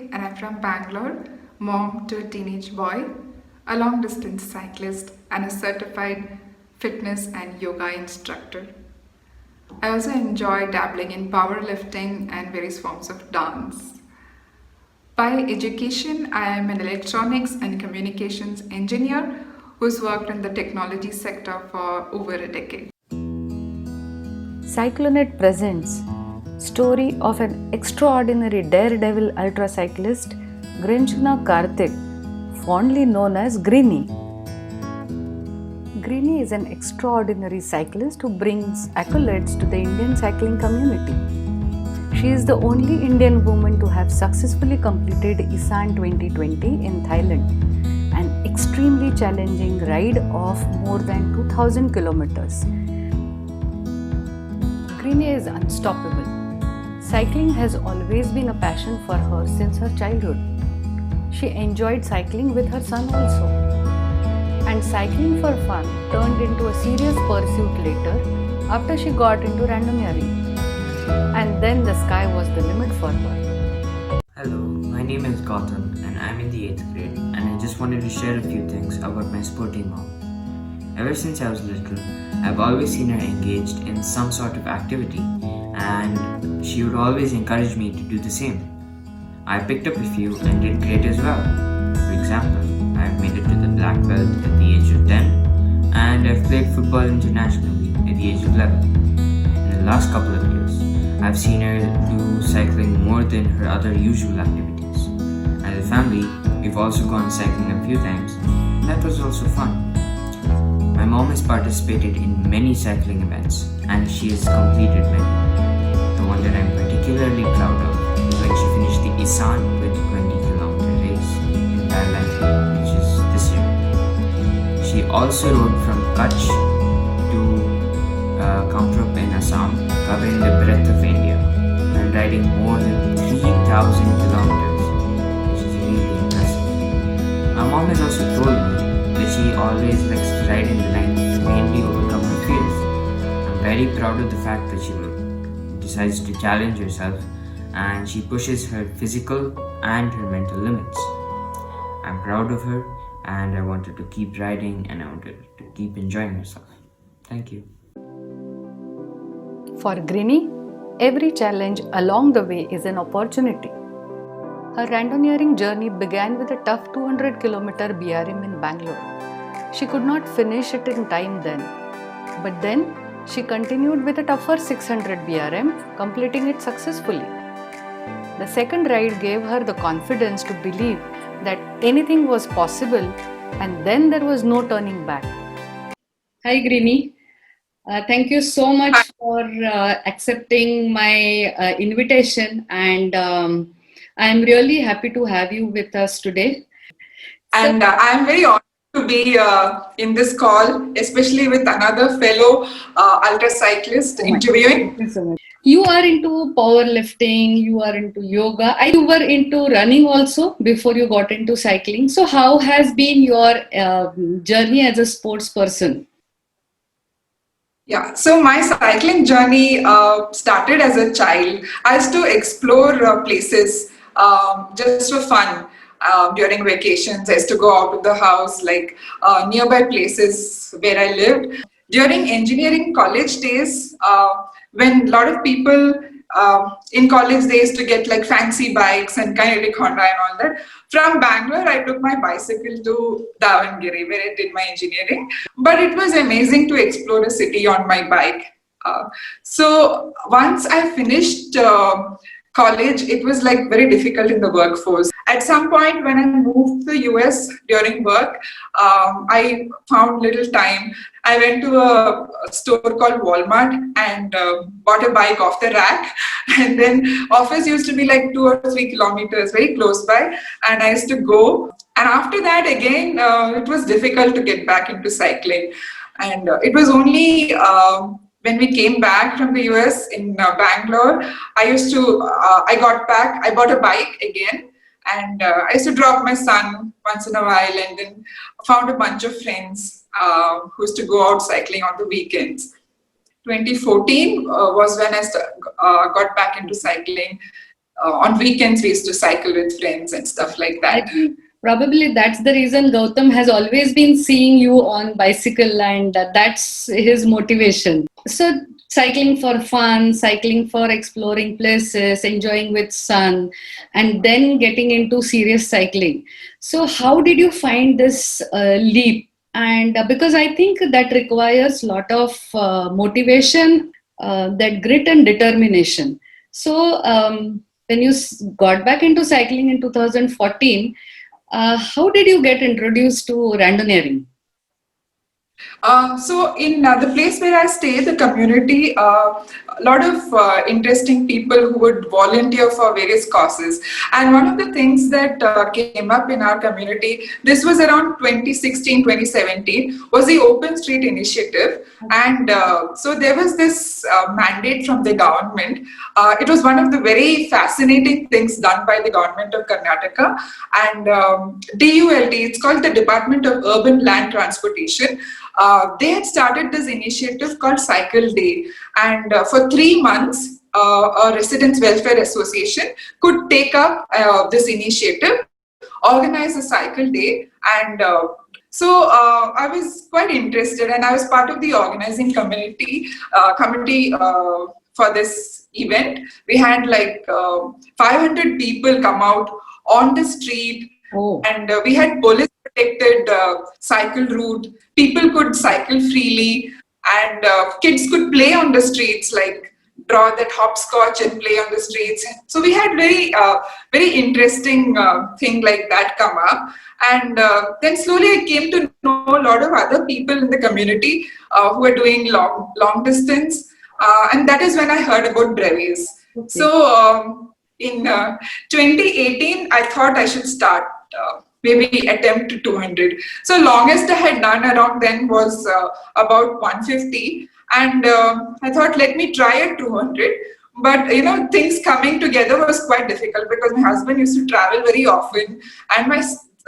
Karthik and I'm from Bangalore, mom to a teenage boy, a long distance cyclist, and a certified fitness and yoga instructor. I also enjoy dabbling in powerlifting and various forms of dance. By education, I am an electronics and communications engineer who's worked in the technology sector for over a decade. Cyclonet presents story of an extraordinary daredevil ultracyclist, Grinchna Karthik, fondly known as Greeny. Greeny is an extraordinary cyclist who brings accolades to the Indian cycling community. She is the only Indian woman to have successfully completed ISAN 2020 in Thailand, an extremely challenging ride of more than 2000 kilometers. Greeny is unstoppable. Cycling has always been a passion for her since her childhood. She enjoyed cycling with her son also. And cycling for fun turned into a serious pursuit later after she got into randomneering. And then the sky was the limit for her. Hello, my name is Gautam and I'm in the 8th grade and I just wanted to share a few things about my sporty mom. Ever since I was little, I've always seen her engaged in some sort of activity and she would always encourage me to do the same. I picked up a few and did great as well. For example, I've made it to the black belt at the age of 10 and I've played football internationally at the age of 11. In the last couple of years, I've seen her do cycling more than her other usual activities. As a family, we've also gone cycling a few times and that was also fun. My mom has participated in many cycling events and she has completed many. The one that I'm particularly proud of is when she finished the ISAN 2020 kilometer race in Thailand, which is this year. She also rode from Kutch to Kamrup in Assam, covering the breadth of India and riding more than 3,000 kilometers, which is really impressive. My mom has also told me that she always likes to ride in the night to mainly overcome her fears. I'm very proud of the fact that she decides to challenge herself and she pushes her physical and her mental limits. I'm proud of her and I want her to keep riding and I want her to keep enjoying herself. Thank you. For Greeny, every challenge along the way is an opportunity. Her randomneering journey began with a tough 200 km BRM in Bangalore. She could not finish it in time then, but then she continued with a tougher 600 BRM, completing it successfully. The second ride gave her the confidence to believe that anything was possible and then there was no turning back. Hi, Greeny. Thank you so much for accepting my invitation, and I'm really happy to have you with us today. And I'm very honored to be in this call, especially with another fellow ultra cyclist interviewing. Thank you so much. You are into powerlifting, you are into yoga. You were into running also before you got into cycling. So, how has been your journey as a sports person? Yeah, so my cycling journey started as a child. I used to explore places just for fun. During vacations, I used to go out of the house, like nearby places where I lived. During engineering college days, when a lot of people in college, they used to get like fancy bikes and Kinetic Honda and all that. From Bangalore, I took my bicycle to Davangere, where I did my engineering. But it was amazing to explore a city on my bike. So once I finished college, it was like very difficult in the workforce. At some point when I moved to the US during work, I found little time. I went to a store called Walmart and bought a bike off the rack. And then office used to be like 2 or 3 kilometers, very close by. And I used to go. And after that, again, it was difficult to get back into cycling. And it was only when we came back from the US in Bangalore, I got back, I bought a bike again. And I used to drop my son once in a while and then found a bunch of friends who used to go out cycling on the weekends. 2014 was when I got back into cycling. On weekends, we used to cycle with friends and stuff like I that. think probably that's the reason Gautam has always been seeing you on bicycle, and that's his motivation. So cycling for fun, cycling for exploring places, enjoying with sun, and then getting into serious cycling. So how did you find this leap? And because I think that requires lot of motivation, that grit and determination. So when you got back into cycling in 2014, how did you get introduced to randonneering? So in the place where I stay, the community, a lot of interesting people who would volunteer for various causes. And one of the things that came up in our community, this was around 2016, 2017, was the Open Street Initiative. And so there was this mandate from the government. It was one of the very fascinating things done by the government of Karnataka. And DULT, it's called the Department of Urban Land Transportation. They had started this initiative called Cycle Day, and for 3 months, a Residents Welfare Association could take up this initiative, organize a cycle day, and so I was quite interested, and I was part of the organizing committee for this event. We had like 500 people come out on the street, Oh, and we had police protected cycle route. People could cycle freely, and kids could play on the streets, like draw that hopscotch and play on the streets. So we had very interesting thing like that come up. And then slowly I came to know a lot of other people in the community who are doing long distance, and that is when I heard about brevis. okay. So in 2018, I thought I should start. Maybe attempt to 200. So longest I had done around then was about 150, and I thought let me try at 200. But you know, things coming together was quite difficult because my husband used to travel very often, and my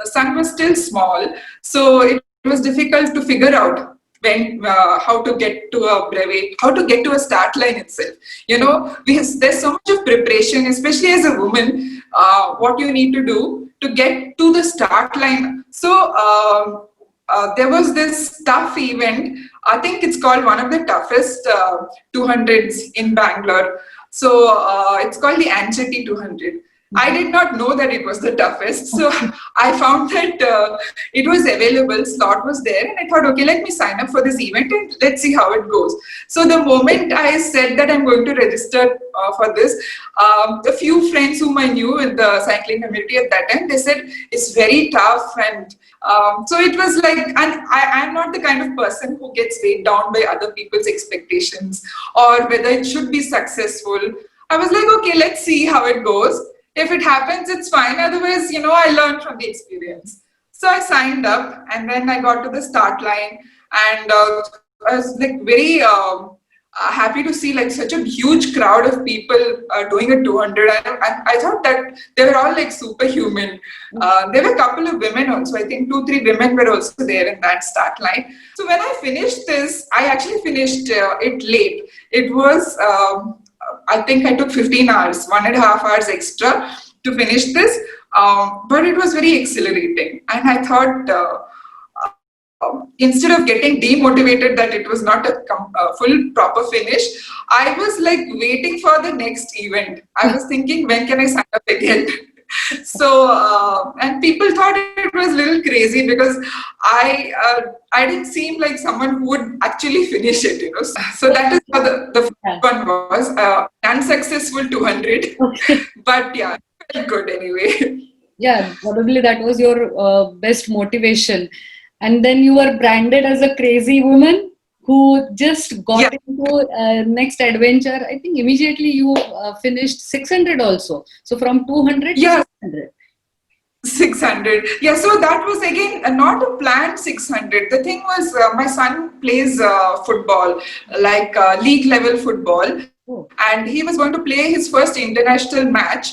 son was still small, so it was difficult to figure out when how to get to a brevet, how to get to a start line itself. You know, there's so much of preparation, especially as a woman, what you need to do to get to the start line. So there was this tough event. I think it's called one of the toughest 200s in Bangalore. So it's called the Ancheti 200. I did not know that it was the toughest. So I found that it was available, slot was there, and I thought, okay, let me sign up for this event and let's see how it goes. So the moment I said that I'm going to register for this, a few friends whom I knew in the cycling community at that time, they said it's very tough. And so it was like, and I'm not the kind of person who gets weighed down by other people's expectations or whether it should be successful. I was like, okay, let's see how it goes. If it happens, it's fine. Otherwise, you know, I learned from the experience. So I signed up, and then I got to the start line, and I was like very happy to see like such a huge crowd of people doing a 200. I thought that they were all like superhuman. There were a couple of women also. I think 2-3 women were also there in that start line. So when I finished this, I actually finished it late. It was I think I took 15 hours, 1.5 hours extra to finish this, but it was very exhilarating. And I thought, instead of getting demotivated that it was not a full proper finish, I was like waiting for the next event. I was thinking, when can I sign up again? So, and people thought it was a little crazy because I didn't seem like someone who would actually finish it, you know. So that is how the first one was, unsuccessful 200, Okay. but yeah, it felt good anyway. Yeah, probably that was your best motivation. And then you were branded as a crazy woman who just got Yeah. into next adventure. I think immediately you finished 600 also. So from 200 to Yeah. 600. 600. Yeah, so that was again not a planned 600. The thing was, my son plays football, like league level football. Oh. And he was going to play his first international match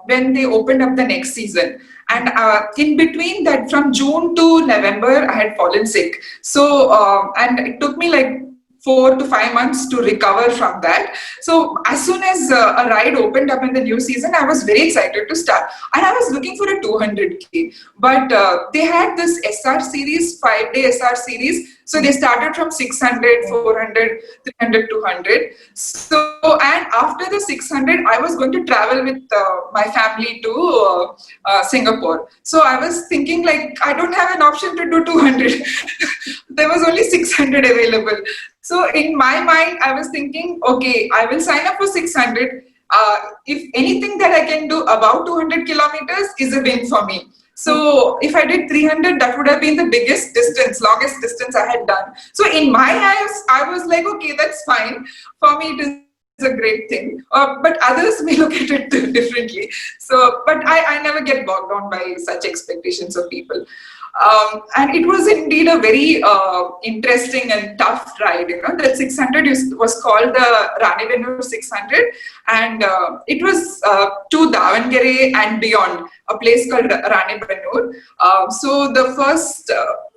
when they opened up the next season. And in between that, from June to November, I had fallen sick. So, and it took me like 4 to 5 months to recover from that. So as soon as a ride opened up in the new season, I was very excited to start. And I was looking for a 200K. But they had this SR series, 5-day SR series. So they started from 600, 400, 300, 200. So, and after the 600, I was going to travel with my family to Singapore. So I was thinking like, I don't have an option to do 200. There was only 600 available. So in my mind, I was thinking, okay, I will sign up for 600. If anything that I can do about 200 kilometers is a win for me. So if I did 300, that would have been the biggest distance, longest distance I had done. So in my eyes, I was like, okay, that's fine. For me, it is a great thing. But others may look at it differently. So, but I never get bogged down by such expectations of people. And it was indeed a very interesting and tough ride. You know, that 600 was called the Ranebennur 600, and it was to Davangere and beyond, a place called Ranebennur. So the first,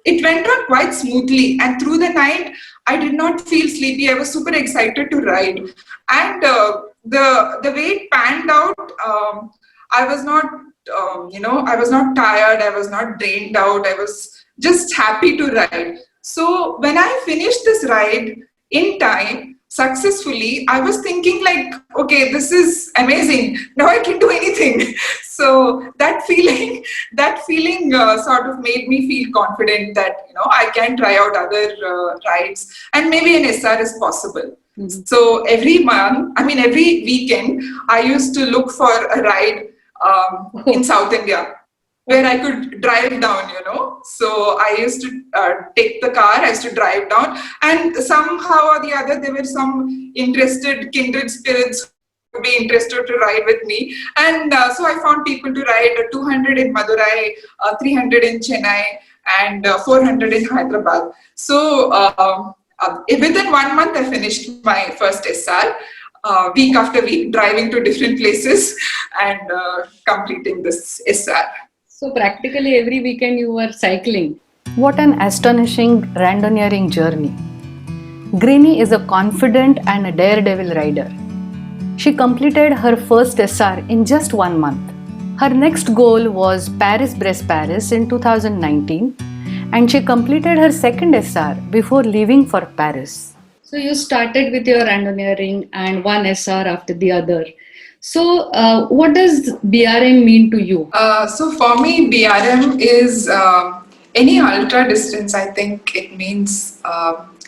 it went on quite smoothly, and through the night, I did not feel sleepy. I was super excited to ride, and the way it panned out, I was not. I was not tired, I was not drained out, I was just happy to ride. So when I finished this ride in time, successfully, I was thinking like, okay, this is amazing. Now I can do anything. So that feeling sort of made me feel confident that, I can try out other rides and maybe an SR is possible. Mm-hmm. So every weekend, I used to look for a ride in South India where I could drive down, So I used to take the car, I used to drive down, and somehow or the other there were some interested kindred spirits who would be interested to ride with me. And so I found people to ride 200 in Madurai, 300 in Chennai, and 400 in Hyderabad. So within 1 month I finished my first SR. Week after week, driving to different places and completing this SR. So practically every weekend you were cycling. What an astonishing randonneering journey. Greeny is a confident and a daredevil rider. She completed her first SR in just 1 month. Her next goal was Paris-Brest-Paris in 2019, and she completed her second SR before leaving for Paris. So you started with your randonneering and one SR after the other. So what does BRM mean to you? So for me, BRM is any ultra distance. I think it means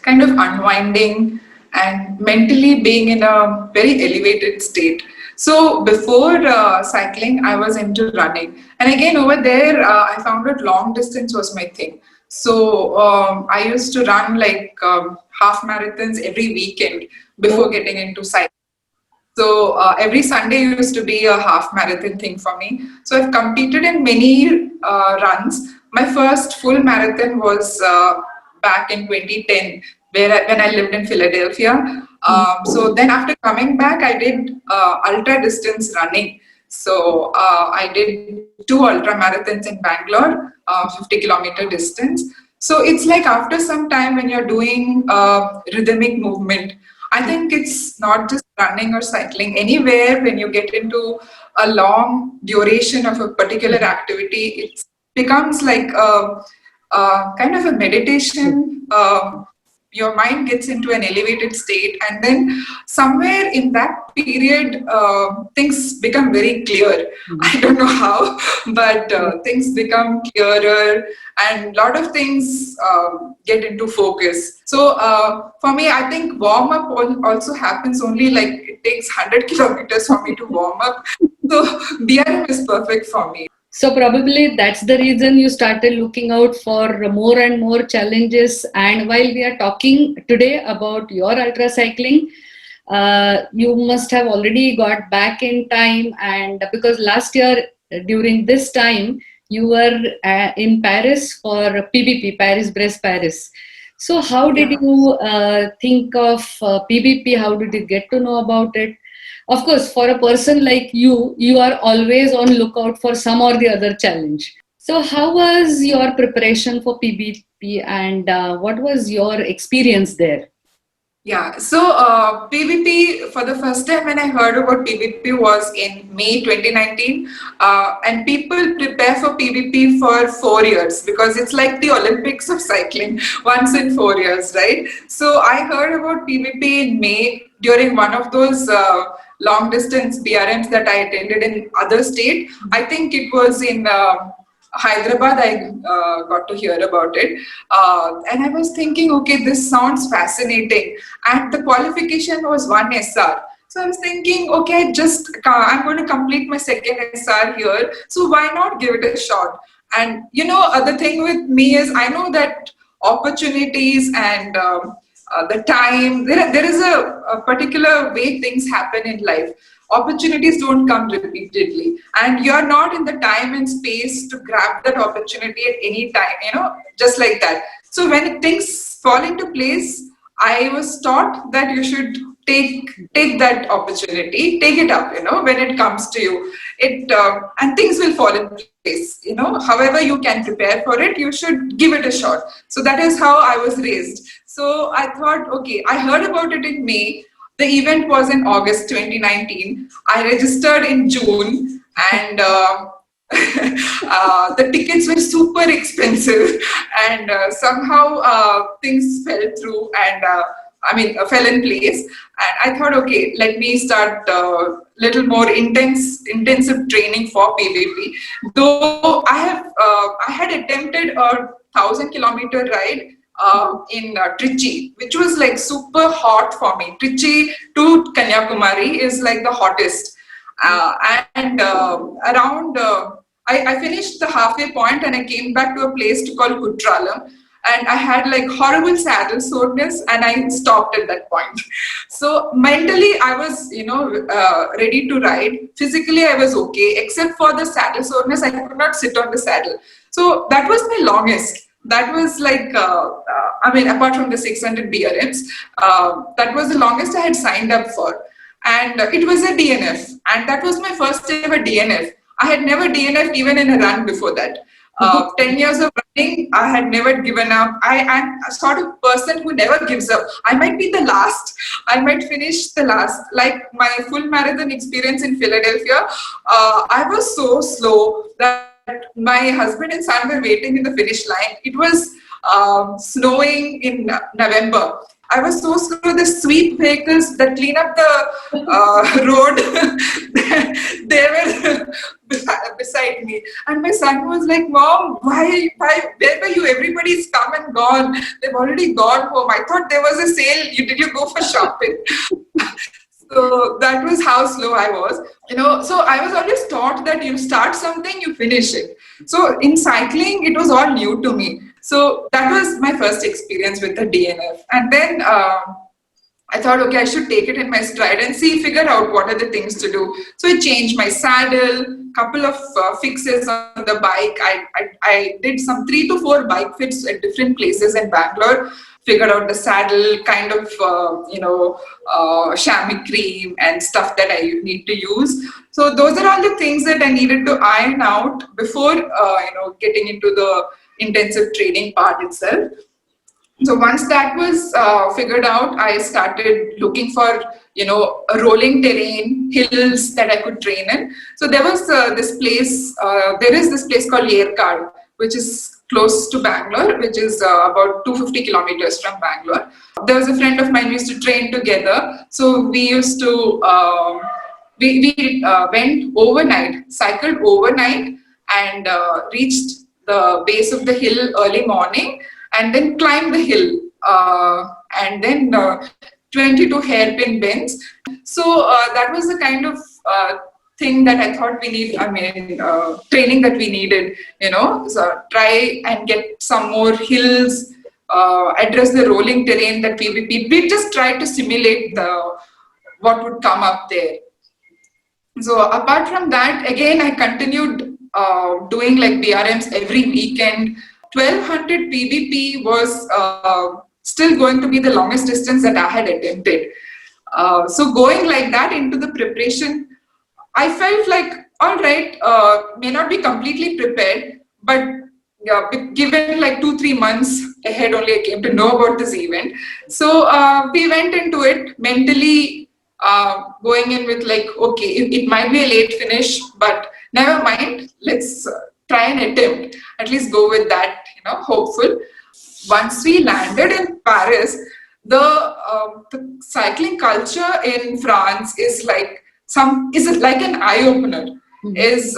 kind of unwinding and mentally being in a very elevated state. So before cycling, I was into running. And again, over there, I found that long distance was my thing. So I used to run like half marathons every weekend before getting into cycling. So every Sunday used to be a half marathon thing for me. So I've competed in many runs. My first full marathon was back in 2010, when I lived in Philadelphia. So then after coming back, I did ultra distance running. So I did 2 ultra marathons in Bangalore, 50-kilometer distance. So it's like after some time when you're doing rhythmic movement, I think it's not just running or cycling. Anywhere when you get into a long duration of a particular activity, it becomes like a kind of a meditation. Your mind gets into an elevated state, and then somewhere in that period, things become very clear. I don't know how, but things become clearer, and a lot of things get into focus. So for me, I think warm up also happens only like it takes 100 kilometers for me to warm up. So BRM is perfect for me. So probably that's the reason you started looking out for more and more challenges. And while we are talking today about your ultra cycling, you must have already got back in time. And because last year during this time, you were in Paris for PBP, Paris-Brest-Paris. So how did you think of PBP? How did you get to know about it? Of course, for a person like you, you are always on lookout for some or the other challenge. So how was your preparation for PBP, and what was your experience there? Yeah, so PVP, for the first time when I heard about PVP was in May 2019, and people prepare for PVP for 4 years because it's like the Olympics of cycling, once in 4 years, right? So I heard about PVP in May during one of those long distance BRMs that I attended in other state. I think it was in Hyderabad. I got to hear about it, and I was thinking, okay, this sounds fascinating. And the qualification was one SR. So I was thinking, okay, I'm going to complete my second SR here. So why not give it a shot? And the thing with me is I know that opportunities and the time, there is a particular way things happen in life. Opportunities don't come repeatedly, and you're not in the time and space to grab that opportunity at any time, just like that. So when things fall into place, I was taught that you should take that opportunity, take it up, when it comes to you. And things will fall in place, however you can prepare for it, you should give it a shot. So that is how I was raised. So I thought, okay, I heard about it in May. The event was in August 2019. I registered in June, and the tickets were super expensive, and somehow things fell through, and fell in place. And I thought, okay, let me start little more intensive training for PVP. Though I had attempted a 1,000-kilometer ride in Trichy, which was like super hot for me. Trichy to Kanyakumari is like the hottest. And around, I finished the halfway point and I came back to a place called Kutralam. And I had like horrible saddle soreness, and I stopped at that point. So mentally, I was, ready to ride. Physically, I was okay, except for the saddle soreness. I could not sit on the saddle. So that was my longest. That was like, apart from the 600 BRMs, that was the longest I had signed up for. And it was a DNF. And that was my first ever DNF. I had never DNF'd even in a run before that. 10 years of running, I had never given up. I'm a sort of person who never gives up. I might be the last. I might finish the last. Like my full marathon experience in Philadelphia, I was so slow that my husband and son were waiting in the finish line. It was snowing in November. I was so slow. The sweep vehicles that clean up the road, they were beside me. And my son was like, Mom, why, where were you? Everybody's come and gone. They've already gone home. I thought there was a sale. Did you go for shopping? So that was how slow I was. So I was always taught that you start something, you finish it. So in cycling, it was all new to me. So that was my first experience with the DNF. And then I thought, okay, I should take it in my stride and figure out what are the things to do. So I changed my saddle, couple of fixes on the bike. I did some 3 to 4 bike fits at different places in Bangalore. Figured out the saddle, kind of, chamois cream and stuff that I need to use. So those are all the things that I needed to iron out before, getting into the intensive training part itself. So once that was figured out, I started looking for, a rolling terrain, hills that I could train in. So there was this place, there is this place called Yerkad, which is close to Bangalore, which is about 250 kilometers from Bangalore. There was a friend of mine, we used to train together. So we used to, we went overnight, cycled overnight, and reached the base of the hill early morning, and then climbed the hill, and then 22 hairpin bends. So that was the kind of thing that I thought we need, training that we needed, so try and get some more hills, address the rolling terrain that we just tried to simulate what would come up there. So apart from that, again, I continued doing like BRMs every weekend. 1200 PVP was still going to be the longest distance that I had attempted. So going like that into the preparation, I felt like, all right, may not be completely prepared, but given like 2-3 months, ahead only I came to know about this event. So we went into it mentally, going in with like, okay, it might be a late finish, but never mind. Let's try and attempt. At least go with that, hopeful. Once we landed in Paris, the cycling culture in France is like an eye opener. Is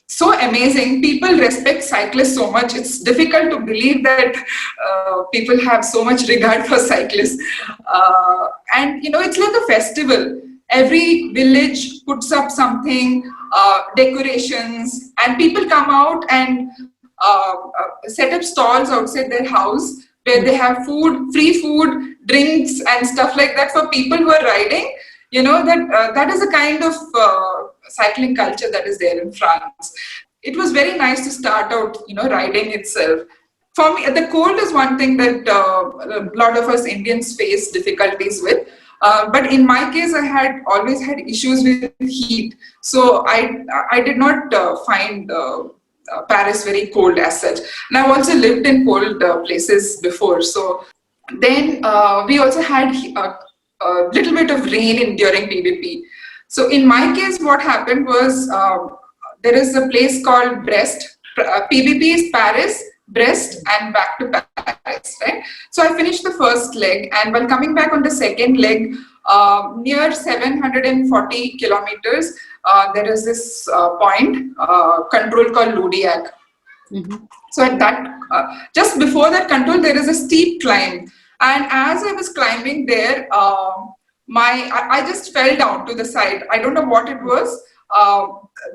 so amazing. People respect cyclists so much. It's difficult to believe that people have so much regard for cyclists. And it's like a festival. Every village puts up something, decorations, and people come out and set up stalls outside their house where they have food, free food, drinks, and stuff like that for people who are riding. That is a kind of cycling culture that is there in France. It was very nice to start out, riding itself. For me, the cold is one thing that a lot of us Indians face difficulties with. But in my case, I had always had issues with heat. So I did not find Paris very cold as such. And I've also lived in cold places before. So then we also had a little bit of rain during PBP. So in my case, what happened was there is a place called Brest. PBP is Paris, Brest, and back to Paris, right? So I finished the first leg, and while coming back on the second leg, near 740 kilometers, there is this point, control called Loudiac. So at that, just before that control, there is a steep climb. And as I was climbing there, I just fell down to the side. I don't know what it was.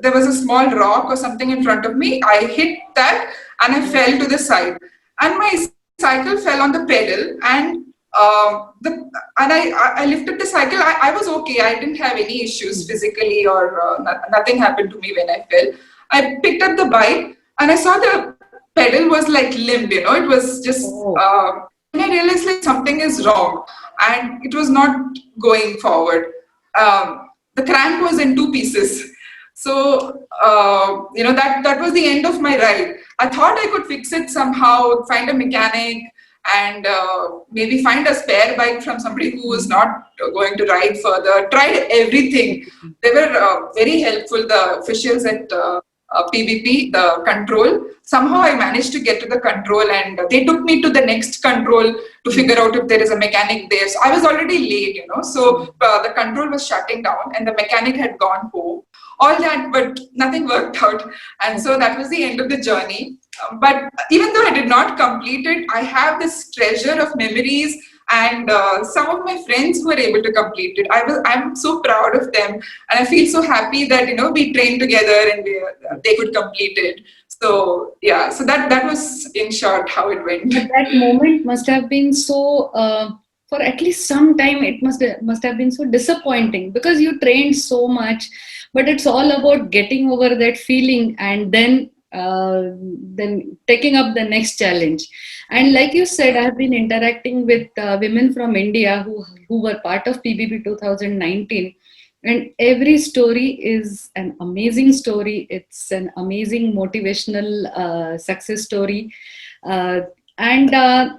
There was a small rock or something in front of me. I hit that and I fell to the side. And my cycle fell on the pedal, and I lifted the cycle. I was okay. I didn't have any issues physically, or nothing happened to me when I fell. I picked up the bike and I saw the pedal was like limp, it was just, and I realized like something is wrong and it was not going forward. The crank was in two pieces. So, that was the end of my ride. I thought I could fix it somehow, find a mechanic, and maybe find a spare bike from somebody who was not going to ride further. Tried everything. They were very helpful, the officials at PBP, the control. Somehow I managed to get to the control, and they took me to the next control to figure out if there is a mechanic there. So I was already late, so the control was shutting down and the mechanic had gone home. All that, but nothing worked out. And so that was the end of the journey. But even though I did not complete it, I have this treasure of memories, and some of my friends were able to complete it. I'm so proud of them, and I feel so happy that we trained together and they could complete it. So yeah, so that was in short how it went. But that moment must have been so. For at least some time, it must have been so disappointing, because you trained so much, but it's all about getting over that feeling and then taking up the next challenge. And like you said, I have been interacting with women from India who were part of PBP 2019, and every story is an amazing story. It's an amazing motivational success story. And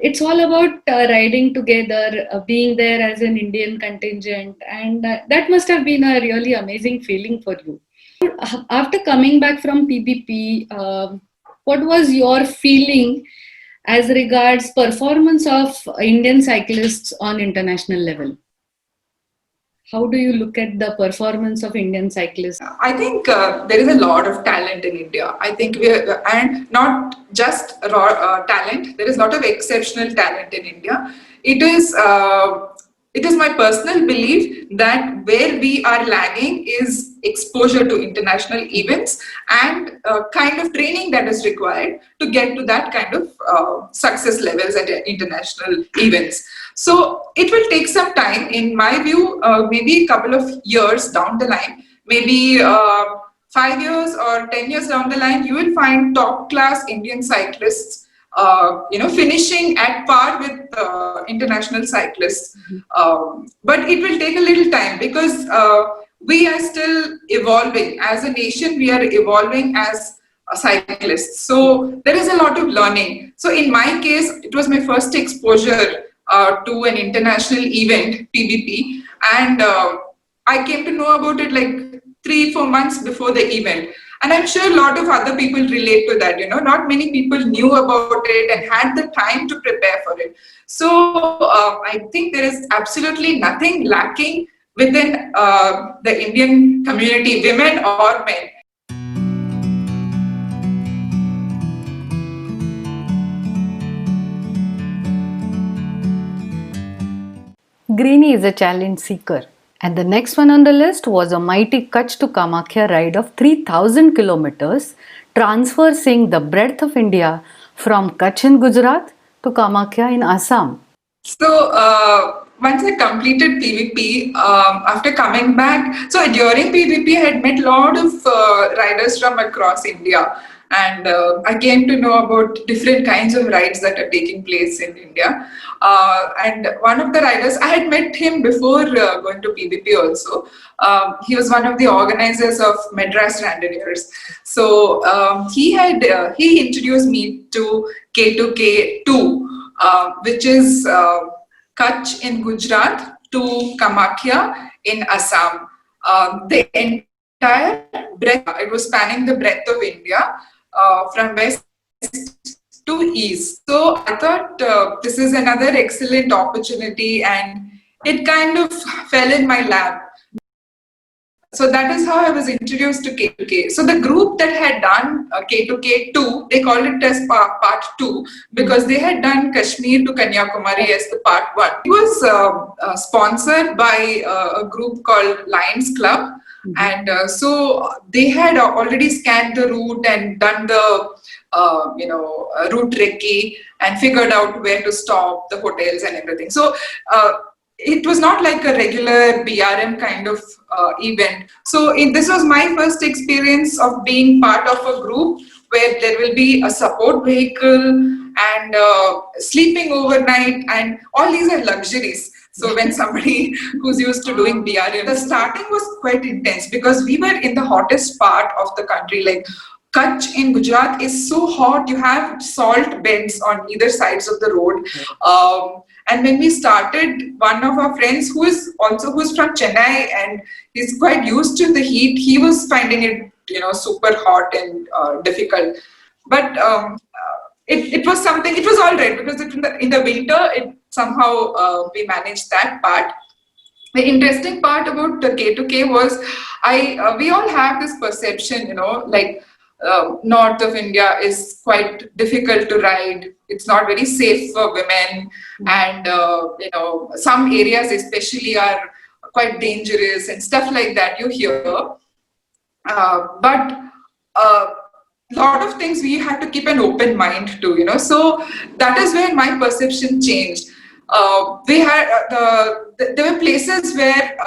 it's all about riding together, being there as an Indian contingent. And that must have been a really amazing feeling for you. After coming back from PBP, what was your feeling as regards performance of Indian cyclists on international level? How do you look at the performance of Indian cyclists? I think there is a lot of talent in India. I think and not just raw talent. There is a lot of exceptional talent in India. It is my personal belief that where we are lagging is exposure to international events and kind of training that is required to get to that kind of success levels at international events. So it will take some time, in my view, maybe a couple of years down the line, maybe 5 years or 10 years down the line, you will find top class Indian cyclists finishing at par with international cyclists. But it will take a little time, because we are still evolving. As a nation, we are evolving as cyclists. So there is a lot of learning. So in my case, it was my first exposure to an international event, PBP, and I came to know about it like 3-4 months before the event. And I'm sure a lot of other people relate to that. Not many people knew about it and had the time to prepare for it. So I think there is absolutely nothing lacking within the Indian community, women or men. Greenie is a challenge seeker, and the next one on the list was a mighty Kutch to Kamakhya ride of 3,000 kilometers, traversing the breadth of India from Kutch in Gujarat to Kamakhya in Assam. So once I completed PVP, after coming back, so during PVP, I had met a lot of riders from across India. And I came to know about different kinds of rides that are taking place in India. And one of the riders, I had met him before going to PVP also. He was one of the organizers of Madras Randonneurs. So he introduced me to K2K2, which is Kutch in Gujarat to Kamakhya in Assam. The entire breadth, it was spanning the breadth of India. From west to east. So I thought this is another excellent opportunity, and it kind of fell in my lap. So that is how I was introduced to K2K. So the group that had done K2K2, they called it as part 2 because they had done Kashmir to Kanyakumari as the part 1. It was sponsored by a group called Lions Club. And so they had already scanned the route and done the route recce and figured out where to stop, the hotels and everything. So it was not like a regular BRM kind of event. So this was my first experience of being part of a group where there will be a support vehicle and sleeping overnight, and all these are luxuries. So when somebody who's used to doing BRM, the starting was quite intense because we were in the hottest part of the country. Like Kutch in Gujarat is so hot, you have salt beds on either sides of the road. And when we started, one of our friends who's from Chennai and he's quite used to the heat, he was finding it super hot and difficult. But it was something, it was all right because in the winter, somehow we managed that part. The interesting part about the K2K was we all have this perception, like north of India is quite difficult to ride. It's not very safe for women, and some areas especially are quite dangerous and stuff like that you hear. But lot of things we have to keep an open mind to, so that is where my perception changed. There were places where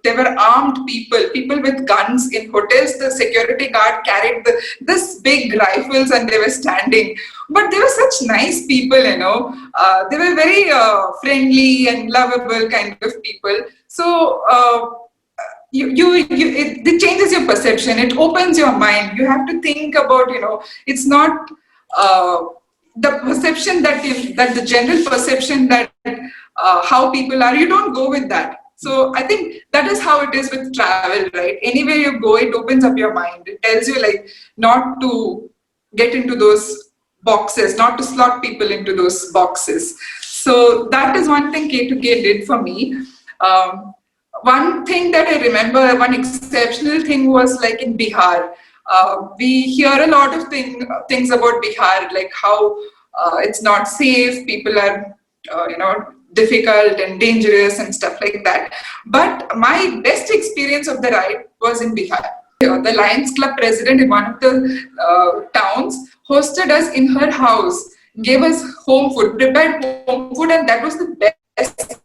there were armed people with guns in hotels. The security guard carried this big rifles and they were standing. But they were such nice people, they were very friendly and lovable kind of people. So it changes your perception. It opens your mind. You have to think about, it's not the perception that the general perception that how people are, you don't go with that. So I think that is how it is with travel, right? Anywhere you go, it opens up your mind. It tells you like not to get into those boxes, not to slot people into those boxes. So that is one thing K2K did for me. One thing that I remember, one exceptional thing was like in Bihar. We hear a lot of things about Bihar, like how it's not safe, people are, difficult and dangerous and stuff like that. But my best experience of the ride was in Bihar. The Lions Club president in one of the towns hosted us in her house, gave us home food, prepared home food, and that was the best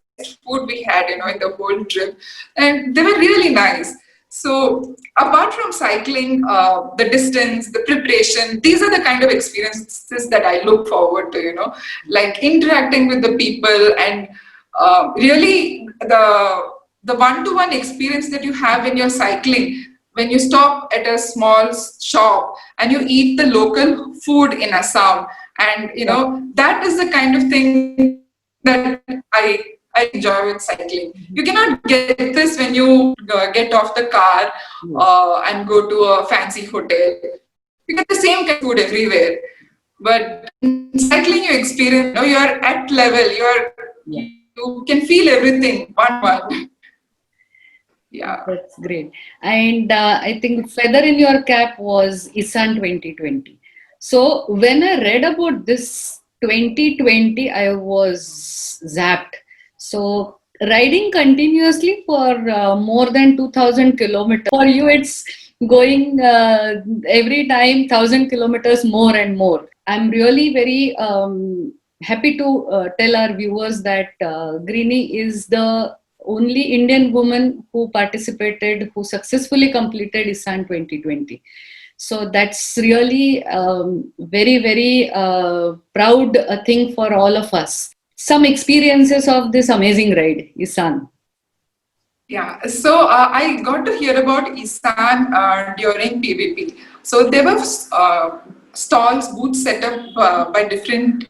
food we had, in the whole trip. And they were really nice. So apart from cycling, the distance, the preparation, these are the kind of experiences that I look forward to, like interacting with the people and really the one-to-one experience that you have when you're cycling. when you stop at a small shop and you eat the local food in Assam, and that is the kind of thing that I enjoy with cycling. You cannot get this when you get off the car and go to a fancy hotel. You get the same kind of food everywhere. But in cycling, you experience, you're at level, you can feel everything one. Yeah. That's great. And I think feather in your cap was ISAN 2020. So when I read about this 2020, I was zapped. So riding continuously for more than 2000 kilometers. For you, it's going every time 1000 kilometers more and more. I'm really very happy to tell our viewers that Greeny is the only Indian woman who participated, who successfully completed ISAN 2020. So that's really very, very proud thing for all of us. Some experiences of this amazing ride, ISAN. Yeah, so I got to hear about ISAN during PVP. So there were stalls, booths set up by different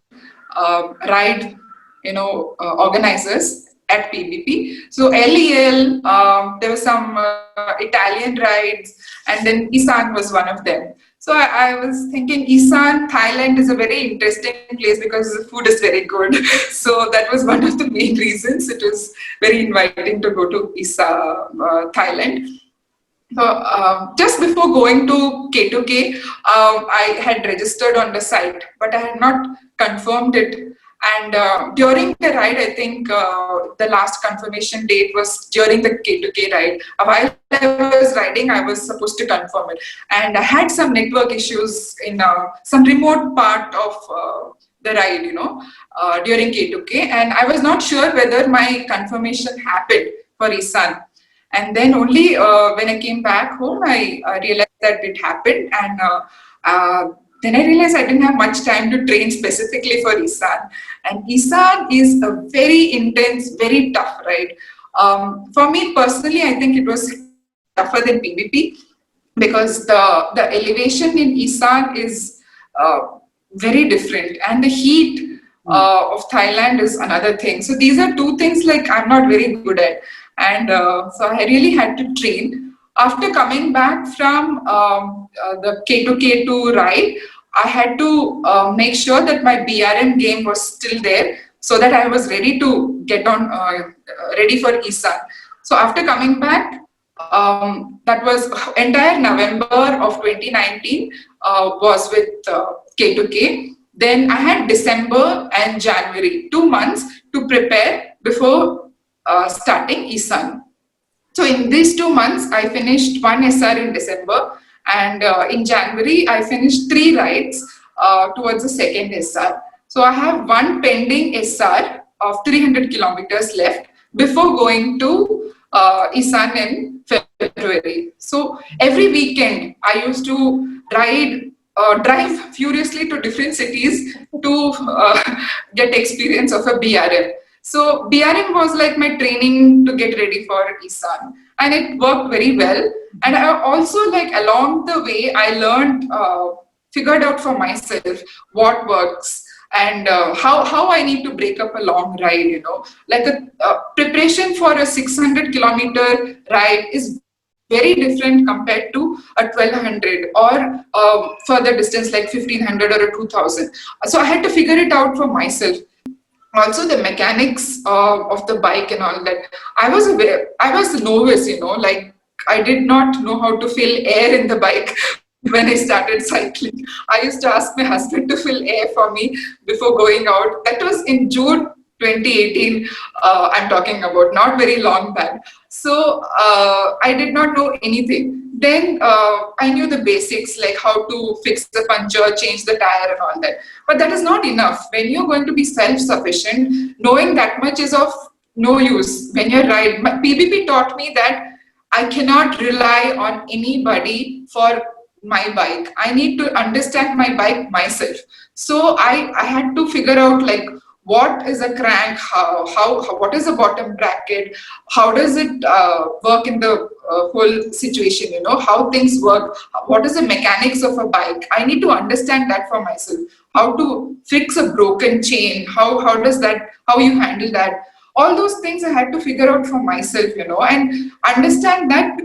ride, organizers at PVP. So LEL, there were some Italian rides, and then ISAN was one of them. So I was thinking ISAN, Thailand is a very interesting place because the food is very good. So that was one of the main reasons. It was very inviting to go to ISAN, Thailand. So just before going to K2K, I had registered on the site, but I had not confirmed it. And during the ride, I think the last confirmation date was during the K2K ride. While I was riding, I was supposed to confirm it. And I had some network issues in some remote part of the ride, during K2K. And I was not sure whether my confirmation happened for ISAN. And then only when I came back home, I realized that it happened. And then I realized I didn't have much time to train specifically for ISAN. And ISAN is a very intense, very tough ride. For me personally, I think it was tougher than PVP because the elevation in ISAN is very different, and the heat of Thailand is another thing. So these are two things like I'm not very good at. And so I really had to train. After coming back from the K2K2 ride, I had to make sure that my BRM game was still there so that I was ready to get on, ready for ISAN. So after coming back, that was entire November of 2019 was with K2K. Then I had December and January, 2 months to prepare before starting ISAN. So in these 2 months, I finished 1 SR in December, and in January, I finished 3 rides towards the second SR. So I have 1 pending SR of 300 kilometers left before going to ISAN in February. So every weekend, I used to drive furiously to different cities to get experience of a BRM. So BRM was like my training to get ready for ISAN, and it worked very well. And I also, like, along the way, I learned, figured out for myself what works and how I need to break up a long ride, like a preparation for a 600 kilometer ride is very different compared to a 1200 or further distance like 1500 or a 2000. So I had to figure it out for myself. Also the mechanics of the bike and all that. I was a novice, like I did not know how to fill air in the bike when I started cycling. I used to ask my husband to fill air for me before going out. That was in June 2018, I'm talking about, not very long back. So I did not know anything. Then I knew the basics, like how to fix the puncture, change the tire and all that. But that is not enough. When you're going to be self-sufficient, knowing that much is of no use when you ride. PVP taught me that I cannot rely on anybody for my bike. I need to understand my bike myself. So I had to figure out like what is a crank, what is a bottom bracket, how does it work in the whole situation, how things work, what is the mechanics of a bike. I need to understand that for myself. How to fix a broken chain, how you handle that. All those things I had to figure out for myself, and understand that,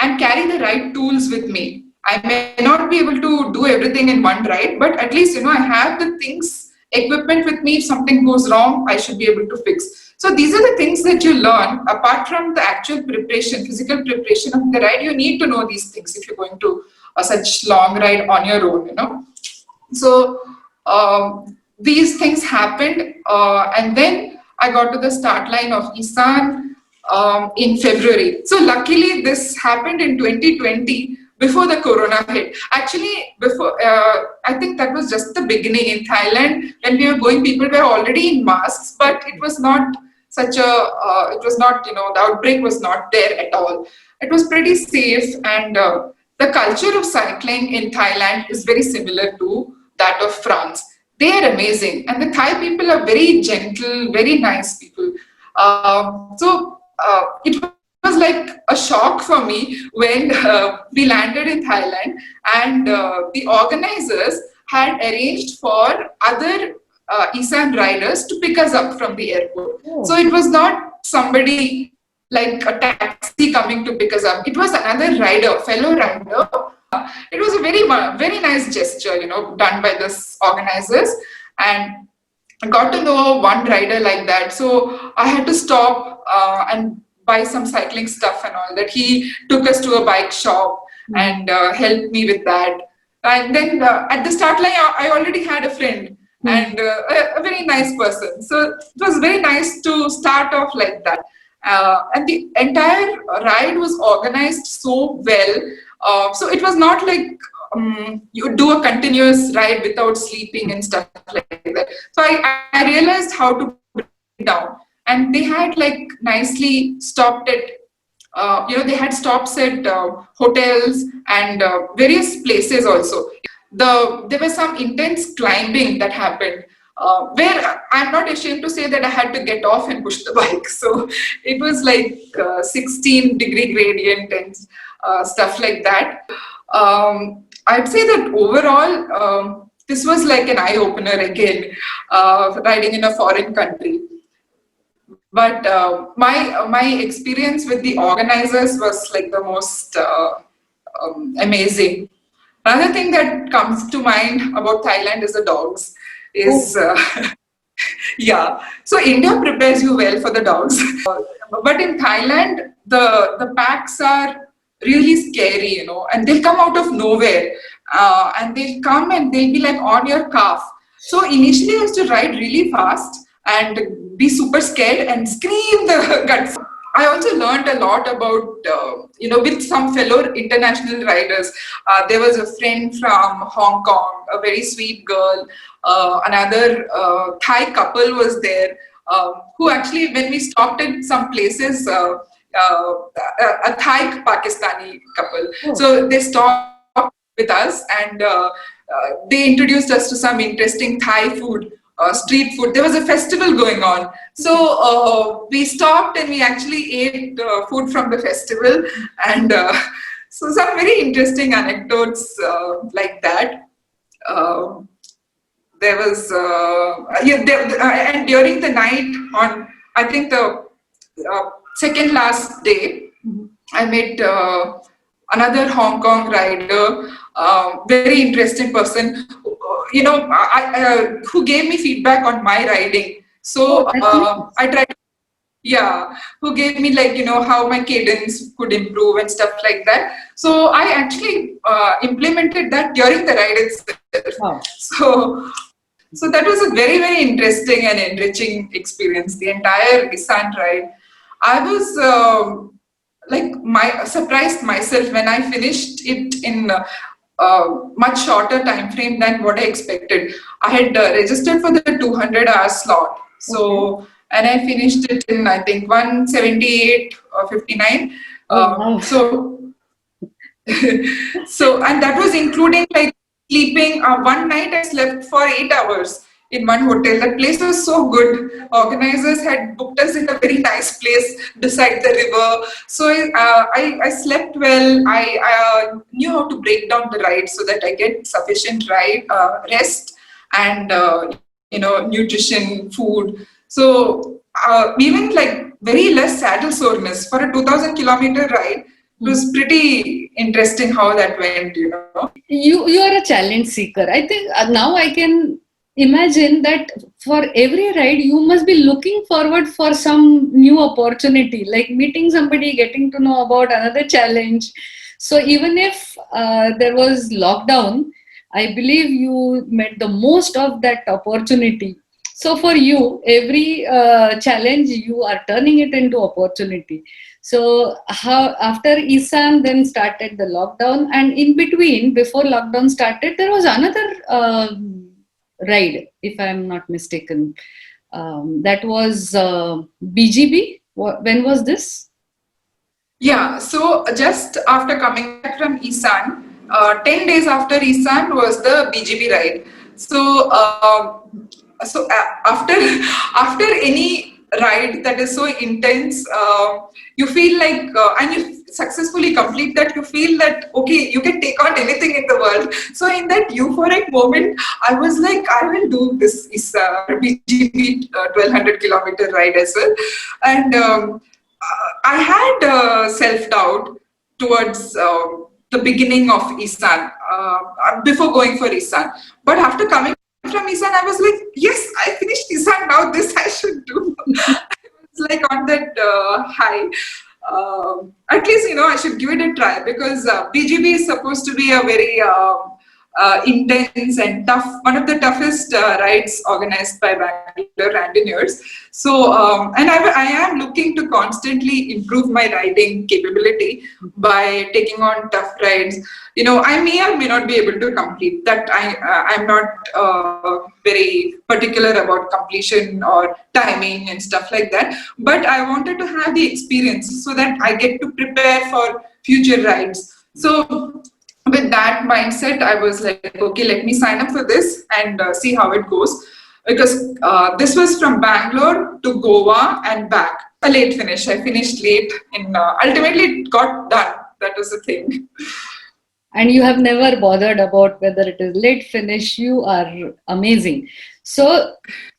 and carry the right tools with me. I may not be able to do everything in one ride, but at least, I have the things, equipment with me. If something goes wrong, I should be able to fix. So these are the things that you learn apart from the actual preparation, physical preparation of the ride. You need to know these things if you're going to such long ride on your own, So these things happened, and then I got to the start line of Isan in February. So luckily this happened in 2020 before the corona hit. Actually, I think that was just the beginning in Thailand. When we were going, people were already in masks, but it was not the outbreak was not there at all. It was pretty safe, and the culture of cycling in Thailand is very similar to that of France. They are amazing, and the Thai people are very gentle, very nice people. It was like a shock for me when we landed in Thailand, and the organizers had arranged for other Isan riders to pick us up from the airport. Oh. So it was not somebody like a taxi coming to pick us up. It was another fellow rider. It was a very, very nice gesture, done by this organizers, and I got to know one rider like that. So I had to stop and buy some cycling stuff and all that. He took us to a bike shop and helped me with that. And then at the start line, I already had a friend and a very nice person. So it was very nice to start off like that. And the entire ride was organized so well. So it was not like you do a continuous ride without sleeping and stuff like that. So I realized how to break it down. And they had like nicely stopped at, they had stops at hotels and various places also. There was some intense climbing that happened. Where I'm not ashamed to say that I had to get off and push the bike. So it was like 16-degree gradient and stuff like that. I'd say that overall, this was like an eye-opener again, riding in a foreign country. But my experience with the organizers was like the most amazing. Another thing that comes to mind about Thailand is the dogs. Yeah, so India prepares you well for the dogs, but in Thailand the packs are really scary, and they'll come out of nowhere, and they'll come and they'll be like on your calf. So initially I used to ride really fast and be super scared and scream the guts. I also learned a lot about, with some fellow international riders. There was a friend from Hong Kong, a very sweet girl. Another Thai couple was there, who actually, when we stopped at some places, a Thai Pakistani couple. Oh. So they stopped with us, and they introduced us to some interesting Thai food. Street food. There was a festival going on. So we stopped and we actually ate food from the festival. And so some very interesting anecdotes like that. There was, and during the night on, I think the second last day, I met another Hong Kong rider, very interesting person, who gave me feedback on my riding. So I tried, who gave me like, how my cadence could improve and stuff like that. So I actually implemented that during the ride itself. Wow. So that was a very, very interesting and enriching experience, the entire Isan ride. I was surprised myself when I finished it in much shorter time frame than what I expected. I had registered for the 200-hour slot. So, and I finished it in, I think, 178 or 59. Wow. So, and that was including like sleeping. One night I slept for 8 hours. in one hotel. That place was so good. Organizers had booked us in a very nice place beside the river. So I slept well. I knew how to break down the ride so that I get sufficient rest and nutrition, food. So even like very less saddle soreness for a 2,000-kilometer ride. It was pretty interesting how that went, You are a challenge seeker. I think now I can imagine that for every ride you must be looking forward for some new opportunity, like meeting somebody, getting to know about another challenge. So even if there was lockdown, I believe you made the most of that opportunity. So for you, every challenge you are turning it into opportunity. So how after Isan then started the lockdown, and in between, before lockdown started, there was another ride, if I am not mistaken. That was BGB. When was this? Yeah, so just after coming back from Isan, 10 days after Isan was the BGB ride. So, after after any ride that is so intense, you feel like, and you successfully complete that, you feel that, okay, you can take on anything in the world. So in that euphoric moment, I was like, I will do this BGB 1200-kilometer ride as well. And I had self-doubt towards the beginning of Isan, before going for Isan. But after coming from Isan, I was like, yes, I finished Isan, now this I should do. It's like on that high. At least, I should give it a try, because BGB is supposed to be a very intense and tough, one of the toughest rides organized by Bangalore Randonneurs. So, and I am looking to constantly improve my riding capability by taking on tough rides. I may or may not be able to complete that. I'm not very particular about completion or timing and stuff like that. But I wanted to have the experience so that I get to prepare for future rides. So with that mindset, I was like, okay, let me sign up for this and see how it goes. Because this was from Bangalore to Goa and back. A late finish. I finished late, and ultimately it got done. That was the thing. And you have never bothered about whether it is late finish. You are amazing. So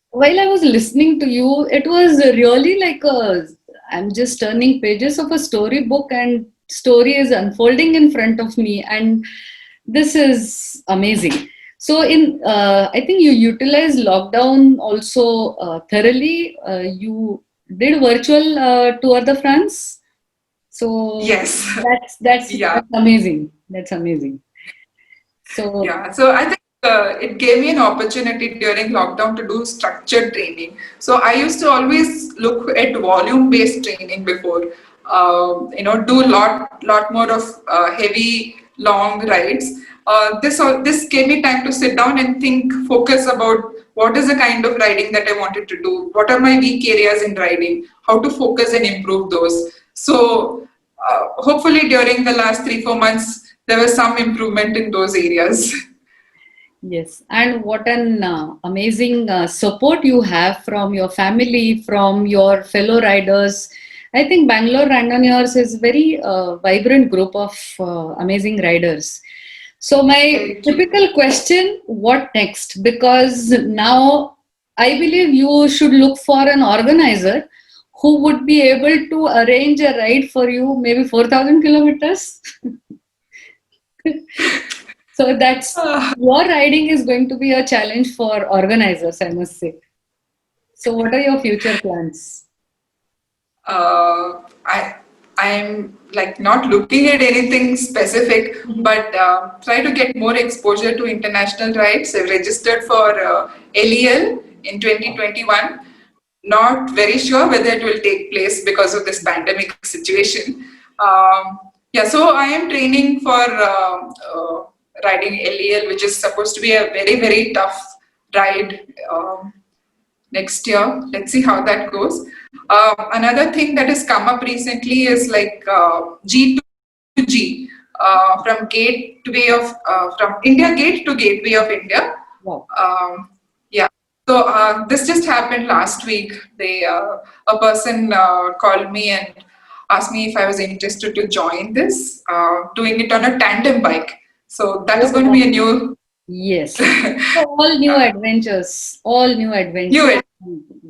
while I was listening to you, it was really like I'm just turning pages of a storybook, and story is unfolding in front of me, and this is amazing. So I think you utilized lockdown also thoroughly. You did virtual Tour de France. So Yes. that's Yeah. that's amazing. That's amazing. So Yeah. So I think it gave me an opportunity during lockdown to do structured training. So I used to always look at volume-based training before. Do lot more of heavy, long rides. This gave me time to sit down and think, focus about what is the kind of riding that I wanted to do. What are my weak areas in riding? How to focus and improve those. So hopefully during the last 3-4 months, there was some improvement in those areas. yes, and what an amazing support you have from your family, from your fellow riders. I think Bangalore Randonneurs is a very vibrant group of amazing riders. So my Very true. typical question, what next? Because now I believe you should look for an organizer who would be able to arrange a ride for you, maybe 4,000 kilometers. So that's your riding is going to be a challenge for organizers, I must say. So what are your future plans? I'm like not looking at anything specific, but try to get more exposure to international rides. I've registered for LEL in 2021. Not very sure whether it will take place because of this pandemic situation. Yeah, so I am training for riding LEL, which is supposed to be a very, very tough ride next year. Let's see how that goes. Another thing that has come up recently is like G2G, from Gateway of from India Gate to Gateway of India. Wow. Yeah. So this just happened last week. A person called me and asked me if I was interested to join this, doing it on a tandem bike. So that is going to be a new Yes. So all new adventures. All new adventures. new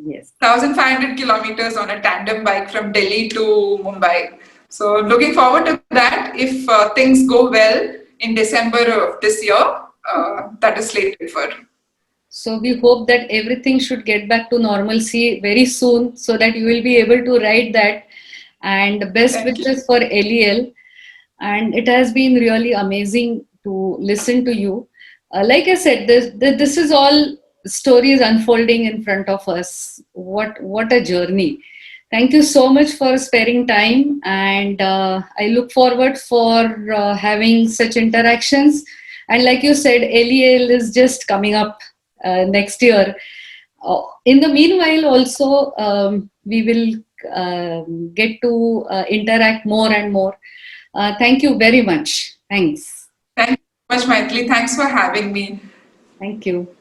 Yes. 1,500 kilometers on a tandem bike from Delhi to Mumbai. So looking forward to that. If things go well in December of this year, that is slated for. So we hope that everything should get back to normalcy very soon so that you will be able to ride that. And best Thank you. wishes for LEL. And it has been really amazing to listen to you. Like I said, this is all stories unfolding in front of us. What a journey. Thank you so much for sparing time. And I look forward for having such interactions. And like you said, LEL is just coming up next year. In the meanwhile, also, we will get to interact more and more. Thank you very much. Thanks. Thank you so much, Maitli. Thanks for having me. Thank you.